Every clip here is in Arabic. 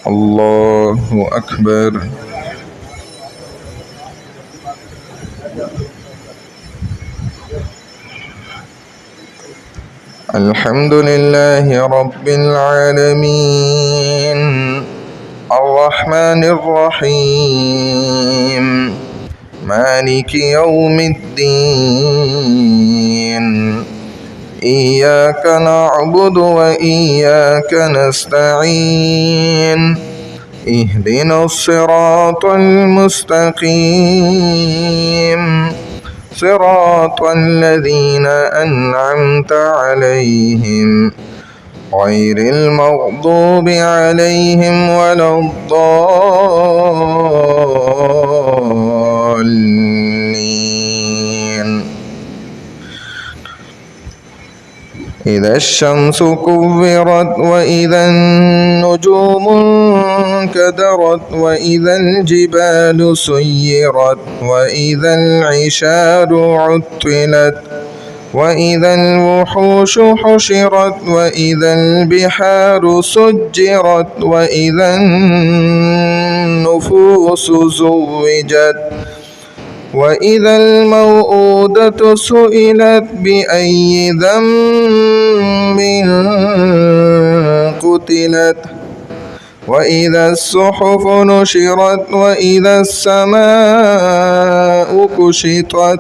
الله أكبر. الحمد لله رب العالمين الرحمن الرحيم مالك يوم الدين إياك نعبد وإياك نستعين اهدنا الصراط المستقيم صراط الذين أنعمت عليهم غير المغضوب عليهم ولا الضالين. إذا الشمس كورت وإذا النجوم انكدرت وإذا الجبال سيرت وإذا العشار عطلت وإذا الوحوش حشرت وإذا البحار سجرت وإذا النفوس زوجت وإذا الموءودة سئلت بأي ذنب قتلت وإذا الصحف نشرت وإذا السماء كشطت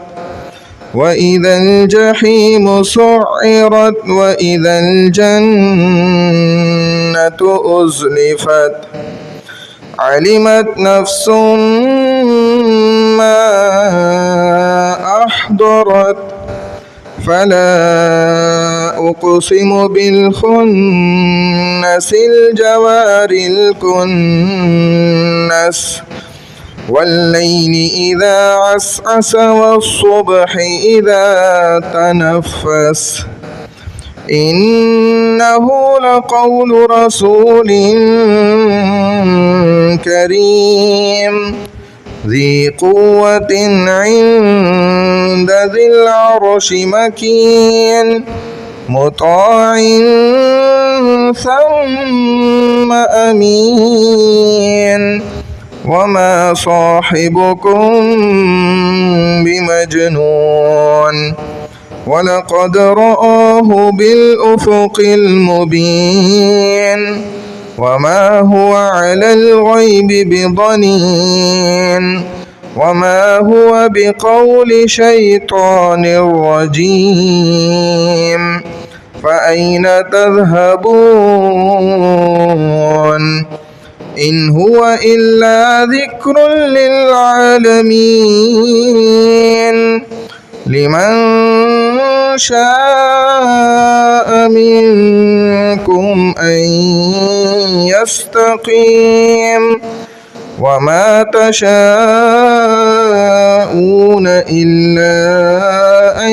وإذا الجحيم سعرت وإذا الجنة أزلفت علمت نفس ما أحضرت فلا أقسم بالخنس الجوار الكنس والليل إذا عسعس والصبح إذا تنفس إنه لقول رسول كريم ذي قوة عند ذي العرش مكين مطاع ثم أمين وما صاحبكم بمجنون ولقد رآه بالأفق المبين وما هو على الغيب بضنين وما هو بقول شيطان رجيم فأين تذهبون إن هو إلا ذكر للعالمين لمن شاء منكم أن يستقيم وما تشاءون إلا أن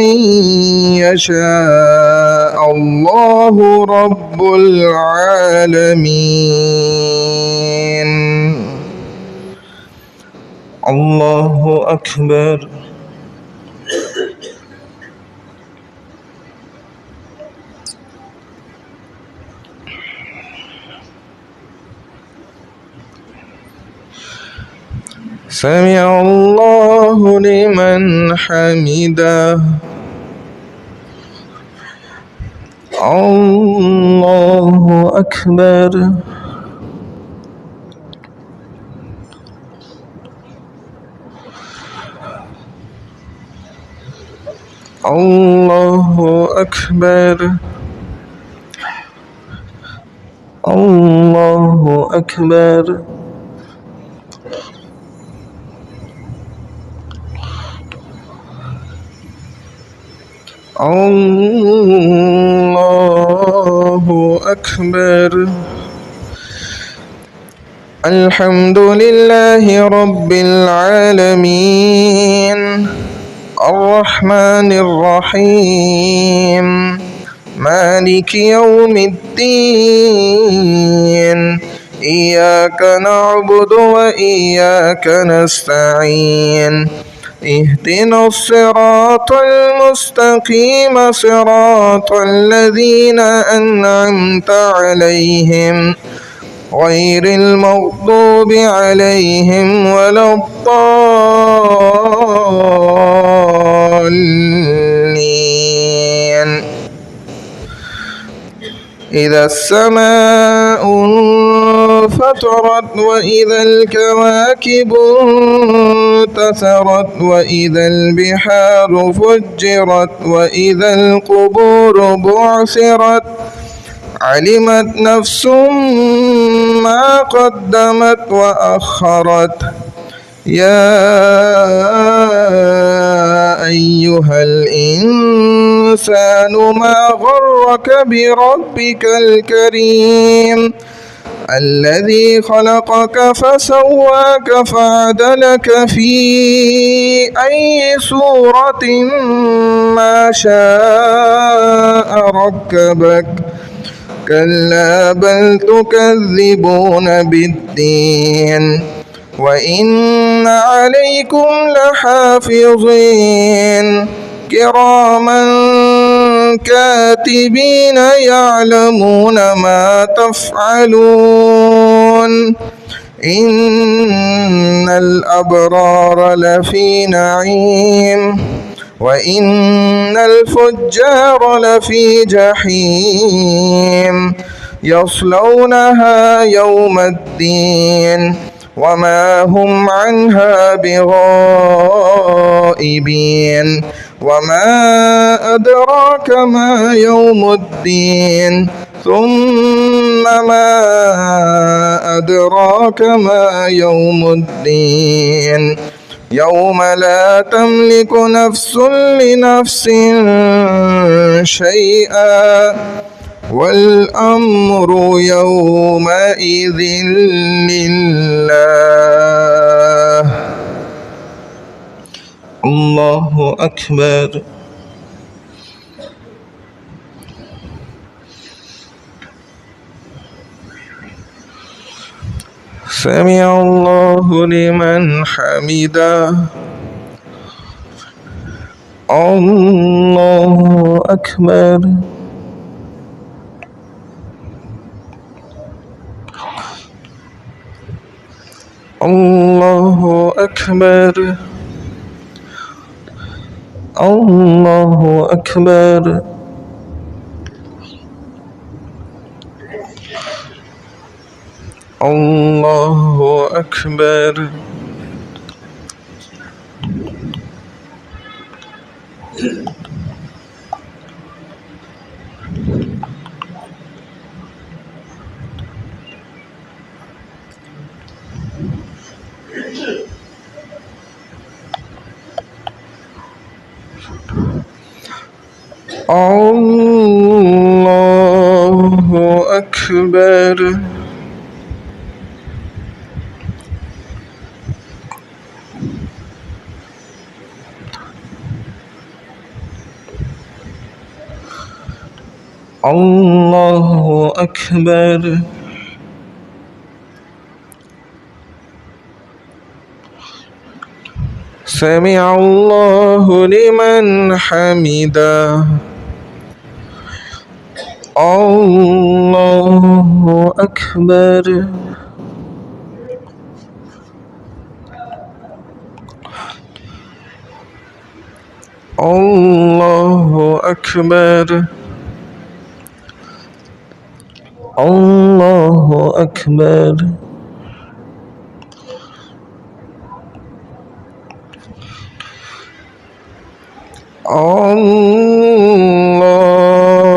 يشاء الله رب العالمين. الله أكبر. سمع الله لمن حمده. الله أكبر. الله أكبر. الله أكبر. الله أكبر. الحمد لله رب العالمين الرحمن الرحيم مالك يوم الدين إياك نعبد وإياك نستعين اهدنا الصراط المستقيم صراط الذين أنعمت عليهم غير المغضوب عليهم ولا الضالين. إذا السماء انفطرت وإذا الكواكب انتثرت وإذا البحار فجرت وإذا القبور بعثرت علمت نفس ما قدمت وأخرت. يا أيها الإنسان ما غرك بربك الكريم الذي خلقك فسواك فعدلك في أي صورة ما شاء ركبك. كلا بل تكذبون بالدين وإن عليكم لحافظين كراما كاتبين يعلمون ما تفعلون. إن الأبرار لفي نعيم وإن الفجار لفي جحيم يصلونها يوم الدين وما هم عنها بغائبين. وما أدراك ما يوم الدين ثم ما أدراك ما يوم الدين يوم لا تملك نفس لنفس شيئا والأمر يومئذ لله. الله أكبر. سمع الله لمن حمده. الله أكبر. الله أكبر. الله أكبر. الله أكبر. الله أكبر. الله أكبر. سمع الله لمن حمده. الله أكبر. الله أكبر. الله أكبر.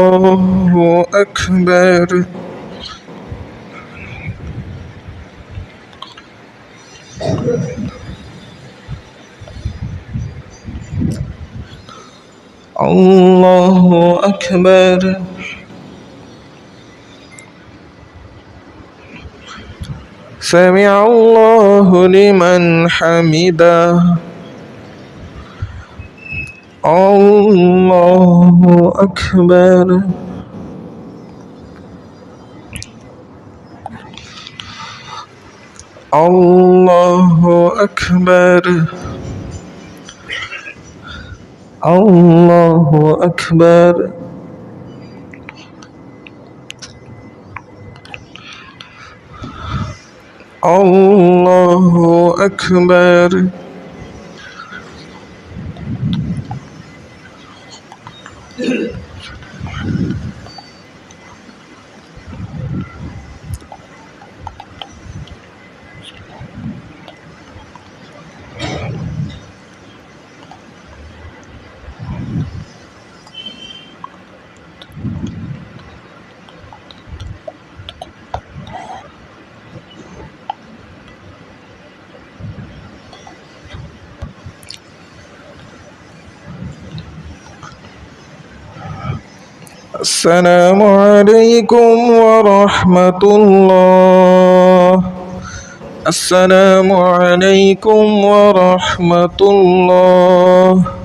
الله أكبر. الله أكبر. سمع الله لمن حمده. الله أكبر. الله أكبر. الله أكبر. الله أكبر. السلام عليكم ورحمة الله. السلام عليكم ورحمة الله.